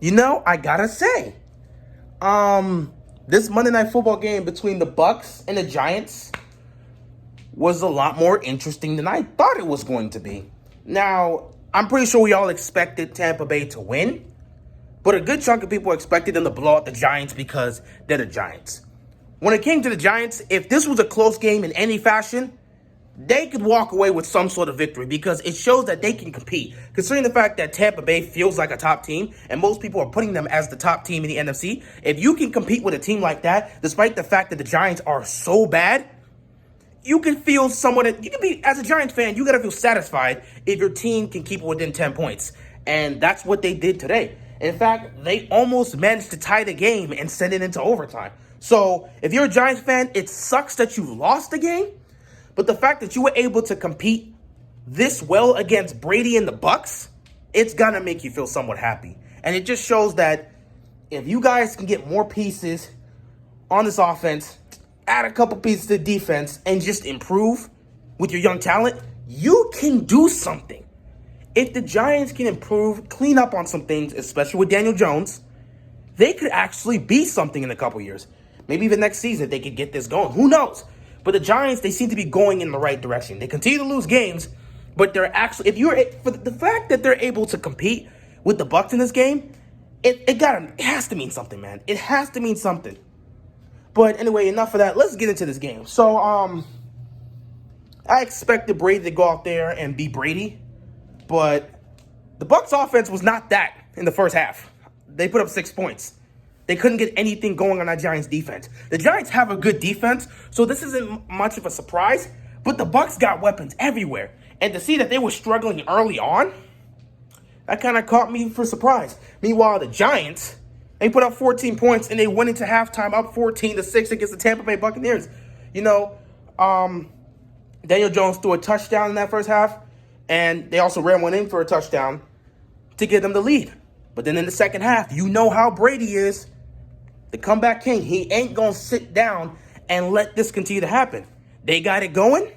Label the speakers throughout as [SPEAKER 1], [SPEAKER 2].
[SPEAKER 1] I gotta say, this Monday Night Football game between the Bucs and the Giants was a lot more interesting than I thought it was going to be. Now, I'm pretty sure we all expected Tampa Bay to win, but a good chunk of people expected them to blow out the Giants because they're the Giants. When it came to the Giants, if this was a close game in any fashion, they could walk away with some sort of victory because it shows that they can compete. Considering the fact that Tampa Bay feels like a top team, and most people are putting them as the top team in the NFC, if you can compete with a team like that, despite the fact that the Giants are so bad, you can feel somewhat, you can be, as a Giants fan, you got to feel satisfied if your team can keep it within 10 points. And that's what they did today. In fact, they almost managed to tie the game and send it into overtime. So if you're a Giants fan, it sucks that you lost the game, but the fact that you were able to compete this well against Brady and the Bucs, it's gonna make you feel somewhat happy. And it just shows that if you guys can get more pieces on this offense, add a couple pieces to defense, and just improve with your young talent, you can do something. If the Giants can improve, clean up on some things, especially with Daniel Jones, they could actually be something in a couple years. Maybe even next season they could get this going. Who knows? But the Giants, they seem to be going in the right direction. They continue to lose games, but they're actually, for the fact that they're able to compete with the Bucs in this game, it has to mean something, man. It has to mean something. But anyway, enough of that. Let's get into this game. So, I expected Brady to go out there and be Brady, but the Bucs offense was not that in the first half. They put up 6 points. They couldn't get anything going on that Giants defense. The Giants have a good defense, so this isn't much of a surprise, but the Bucs got weapons everywhere. And to see that they were struggling early on, that kind of caught me for surprise. Meanwhile, the Giants, they put up 14 points and they went into halftime up 14-6 against the Tampa Bay Buccaneers. Daniel Jones threw a touchdown in that first half, and they also ran one in for a touchdown to give them the lead. But then in the second half, you know how Brady is. The comeback king, he ain't going to sit down and let this continue to happen. They got it going,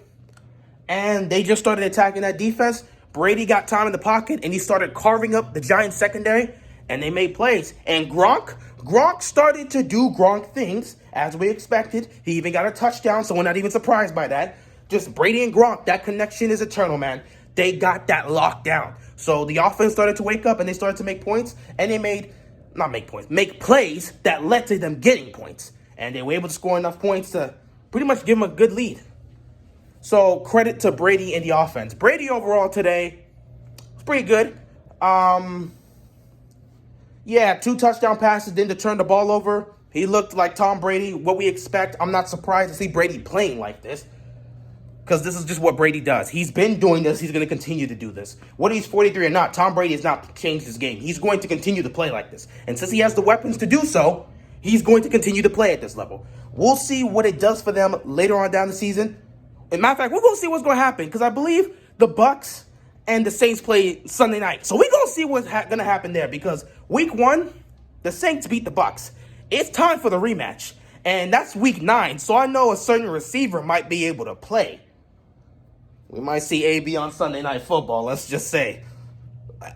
[SPEAKER 1] and they just started attacking that defense. Brady got time in the pocket, and he started carving up the Giants secondary, and they made plays. And Gronk started to do Gronk things, as we expected. He even got a touchdown, so we're not even surprised by that. Just Brady and Gronk, that connection is eternal, man. They got that locked down. So the offense started to wake up, and they started to make points, and they make plays that led to them getting points. And they were able to score enough points to pretty much give them a good lead. So credit to Brady and the offense. Brady overall today was pretty good. 2 touchdown passes, then to turn the ball over. He looked like Tom Brady, what we expect. I'm not surprised to see Brady playing like this, because this is just what Brady does. He's been doing this. He's going to continue to do this. Whether he's 43 or not, Tom Brady has not changed his game. He's going to continue to play like this. And since he has the weapons to do so, he's going to continue to play at this level. We'll see what it does for them later on down the season. As a matter of fact, we're going to see what's going to happen, because I believe the Bucs and the Saints play Sunday night. So we're going to see what's going to happen there, because week 1, the Saints beat the Bucs. It's time for the rematch. And that's week 9. So I know a certain receiver might be able to play. We might see AB on Sunday Night Football, let's just say.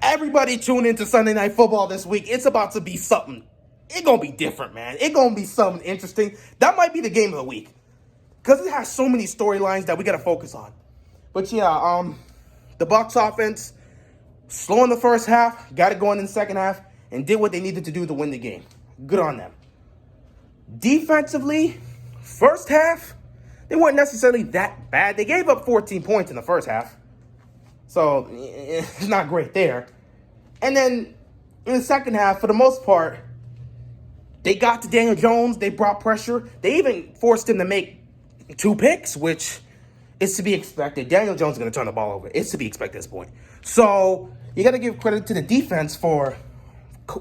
[SPEAKER 1] Everybody tune into Sunday Night Football this week. It's about to be something. It's going to be different, man. It's going to be something interesting. That might be the game of the week, because it has so many storylines that we got to focus on. But yeah, the Bucs offense, slow in the first half, got it going in the second half, and did what they needed to do to win the game. Good on them. Defensively, first half, they weren't necessarily that bad. They gave up 14 points in the first half, so it's not great there. And then in the second half, for the most part, they got to Daniel Jones. They brought pressure. They even forced him to make 2 picks, which is to be expected. Daniel Jones is going to turn the ball over. It's to be expected at this point. So you got to give credit to the defense for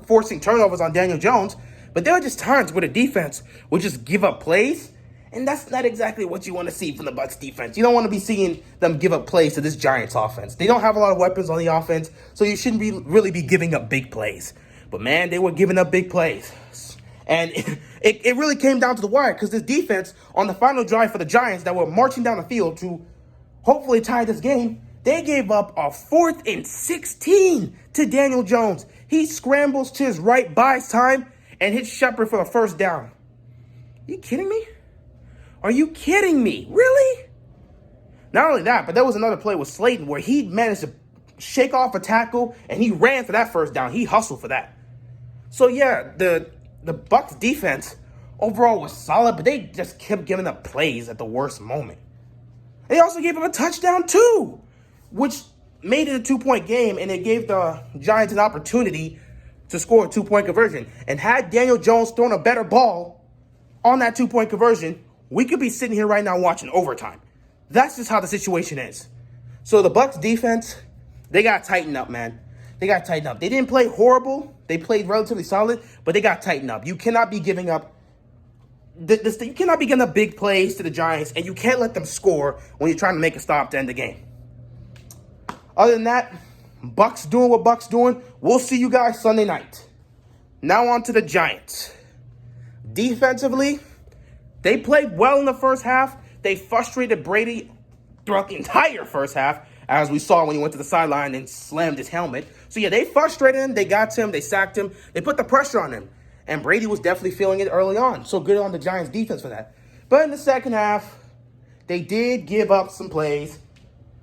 [SPEAKER 1] forcing turnovers on Daniel Jones, but there are just times where the defense would just give up plays. And that's not exactly what you want to see from the Bucs defense. You don't want to be seeing them give up plays to this Giants offense. They don't have a lot of weapons on the offense, so you shouldn't really be giving up big plays. But, man, they were giving up big plays. And it really came down to the wire, because this defense, on the final drive for the Giants that were marching down the field to hopefully tie this game, they gave up a 4th and 16 to Daniel Jones. He scrambles to his right, buys time, and hits Shepard for the first down. Are you kidding me? Are you kidding me? Really? Not only that, but there was another play with Slayton where he managed to shake off a tackle, and he ran for that first down. He hustled for that. So, yeah, the Bucs defense overall was solid, but they just kept giving up plays at the worst moment. They also gave up a touchdown, too, which made it a 2-point game, and it gave the Giants an opportunity to score a 2-point conversion. And had Daniel Jones thrown a better ball on that 2-point conversion, we could be sitting here right now watching overtime. That's just how the situation is. So the Bucs defense, they got to tighten up, man. They got to tighten up. They didn't play horrible. They played relatively solid, but they got to tighten up. You cannot be giving up you cannot be giving up big plays to the Giants, and you can't let them score when you're trying to make a stop to end the game. Other than that, Bucs doing what Bucs doing. We'll see you guys Sunday night. Now on to the Giants. Defensively, they played well in the first half. They frustrated Brady throughout the entire first half, as we saw when he went to the sideline and slammed his helmet. So, yeah, they frustrated him. They got to him. They sacked him. They put the pressure on him. And Brady was definitely feeling it early on. So good on the Giants defense for that. But in the second half, they did give up some plays,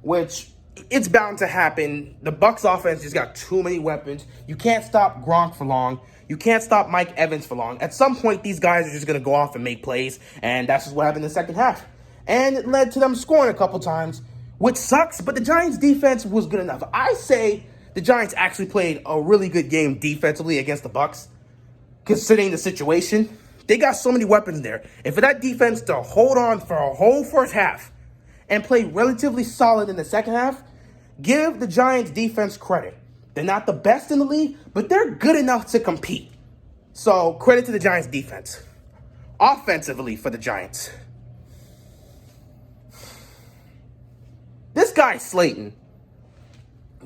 [SPEAKER 1] which it's bound to happen. The Bucs offense just got too many weapons. You can't stop Gronk for long. You can't stop Mike Evans for long. At some point, these guys are just going to go off and make plays. And that's just what happened in the second half. And it led to them scoring a couple times, which sucks. But the Giants defense was good enough. I say the Giants actually played a really good game defensively against the Bucs. Considering the situation, they got so many weapons there. And for that defense to hold on for a whole first half and play relatively solid in the second half, give the Giants defense credit. They're not the best in the league, but they're good enough to compete. So credit to the Giants defense. Offensively for the Giants, this guy Slayton,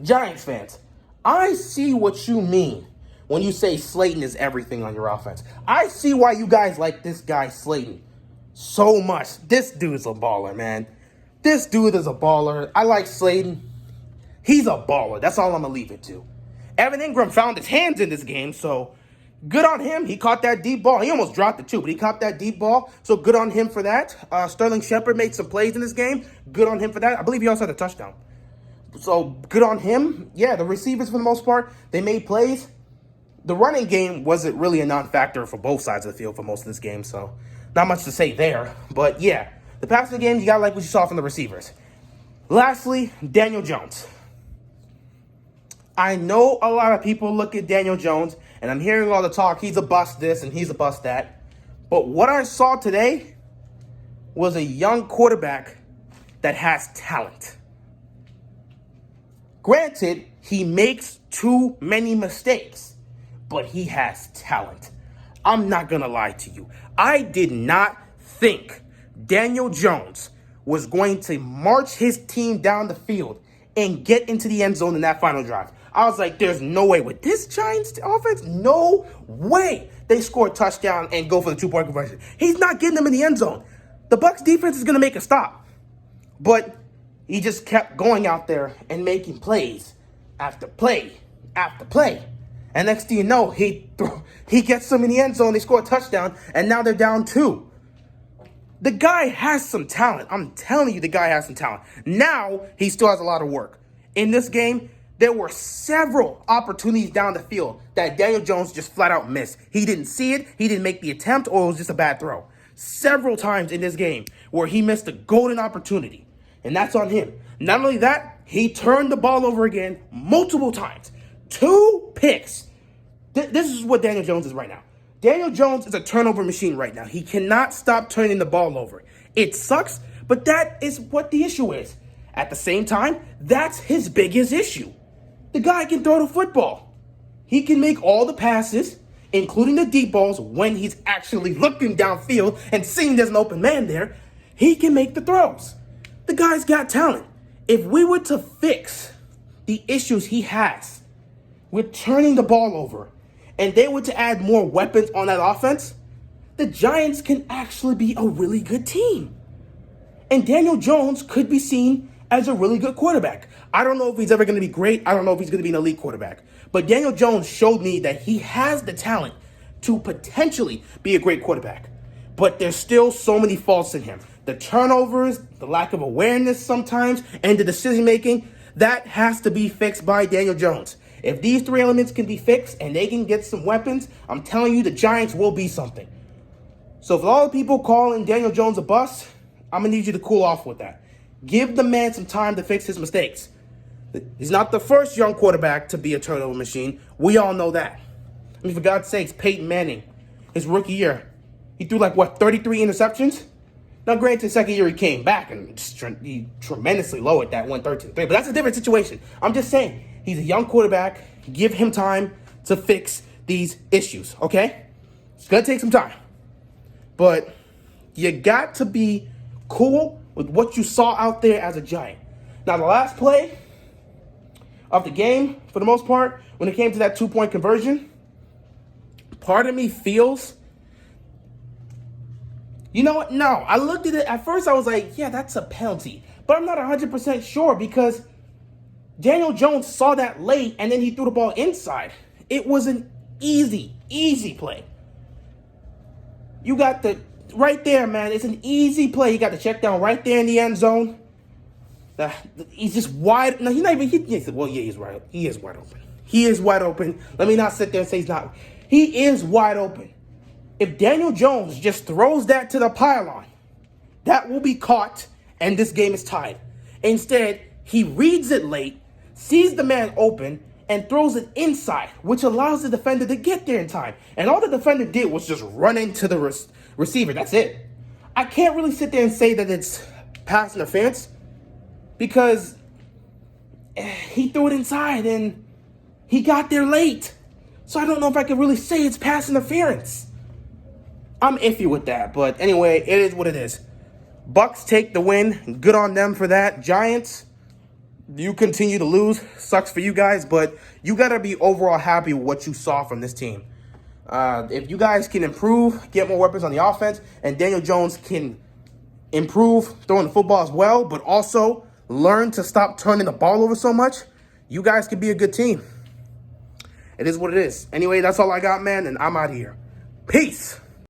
[SPEAKER 1] Giants fans, I see what you mean when you say Slayton is everything on your offense. I see why you guys like this guy Slayton so much. This dude's a baller, man. This dude is a baller. I like Slayton. He's a baller. That's all I'm going to leave it to. Evan Ingram found his hands in this game, so good on him. He caught that deep ball. He almost dropped it too, but he caught that deep ball, so good on him for that. Sterling Shepard made some plays in this game. Good on him for that. I believe he also had a touchdown. So good on him. Yeah, the receivers for the most part, they made plays. The running game wasn't really a non-factor for both sides of the field for most of this game, so not much to say there. But yeah, the passing game, you got to like what you saw from the receivers. Lastly, Daniel Jones. I know a lot of people look at Daniel Jones, and I'm hearing all the talk, he's a bust this and he's a bust that. But what I saw today was a young quarterback that has talent. Granted, he makes too many mistakes, but he has talent. I'm not going to lie to you. I did not think Daniel Jones was going to march his team down the field and get into the end zone in that final drive. I was like, there's no way. With this Giants offense, no way they score a touchdown and go for the 2-point conversion. He's not getting them in the end zone. The Bucs defense is going to make a stop. But he just kept going out there and making plays after play after play. And next thing you know, he gets them in the end zone, they score a touchdown, and now they're down 2. The guy has some talent. I'm telling you, the guy has some talent. Now, he still has a lot of work. In this game, there were several opportunities down the field that Daniel Jones just flat out missed. He didn't see it, he didn't make the attempt, or it was just a bad throw. Several times in this game where he missed a golden opportunity, and that's on him. Not only that, he turned the ball over again multiple times. 2 picks. This is what Daniel Jones is right now. Daniel Jones is a turnover machine right now. He cannot stop turning the ball over. It sucks, but that is what the issue is. At the same time, that's his biggest issue. The guy can throw the football. He can make all the passes, including the deep balls, when he's actually looking downfield and seeing there's an open man there. He can make the throws. The guy's got talent. If we were to fix the issues he has with turning the ball over, and they were to add more weapons on that offense, the Giants can actually be a really good team. And Daniel Jones could be seen as a really good quarterback. I don't know if he's ever going to be great. I don't know if he's going to be an elite quarterback. But Daniel Jones showed me that he has the talent to potentially be a great quarterback. But there's still so many faults in him. The turnovers, the lack of awareness sometimes, and the decision making, that has to be fixed by Daniel Jones. If these three elements can be fixed and they can get some weapons, I'm telling you the Giants will be something. So for all the people calling Daniel Jones a bust, I'm going to need you to cool off with that. Give the man some time to fix his mistakes. He's not the first young quarterback to be a turnover machine. We all know that. I mean, for God's sakes, Peyton Manning, his rookie year, he threw 33 interceptions? Now, granted, second year he came back and he tremendously lowered that 113-3, but that's a different situation. I'm just saying, he's a young quarterback. Give him time to fix these issues, okay? It's going to take some time. But you got to be cool with what you saw out there as a Giant. Now, the last play of the game, for the most part, when it came to that 2-point conversion, part of me feels, you know what? No, I looked at it. At first, I was like, yeah, that's a penalty. But I'm not 100% sure because Daniel Jones saw that late and then he threw the ball inside. It was an easy play. You got the, right there, man. It's an easy play. You got the check down right there in the end zone. He's just wide. No, he's not even, well, yeah, he's right. He is wide open. He is wide open. Let me not sit there and say he's not. He is wide open. If Daniel Jones just throws that to the pylon, that will be caught and this game is tied. Instead, he reads it late, sees the man open, and throws it inside, which allows the defender to get there in time. And all the defender did was just run into the receiver. That's it. I can't really sit there and say that it's pass interference because he threw it inside and he got there late. So I don't know if I can really say it's pass interference. I'm iffy with that, but anyway, it is what it is. Bucs take the win. Good on them for that. Giants, you continue to lose. Sucks for you guys, but you got to be overall happy with what you saw from this team. If you guys can improve, get more weapons on the offense, and Daniel Jones can improve throwing the football as well, but also learn to stop turning the ball over so much, you guys could be a good team. It is what it is. Anyway, that's all I got, man, and I'm out of here. Peace.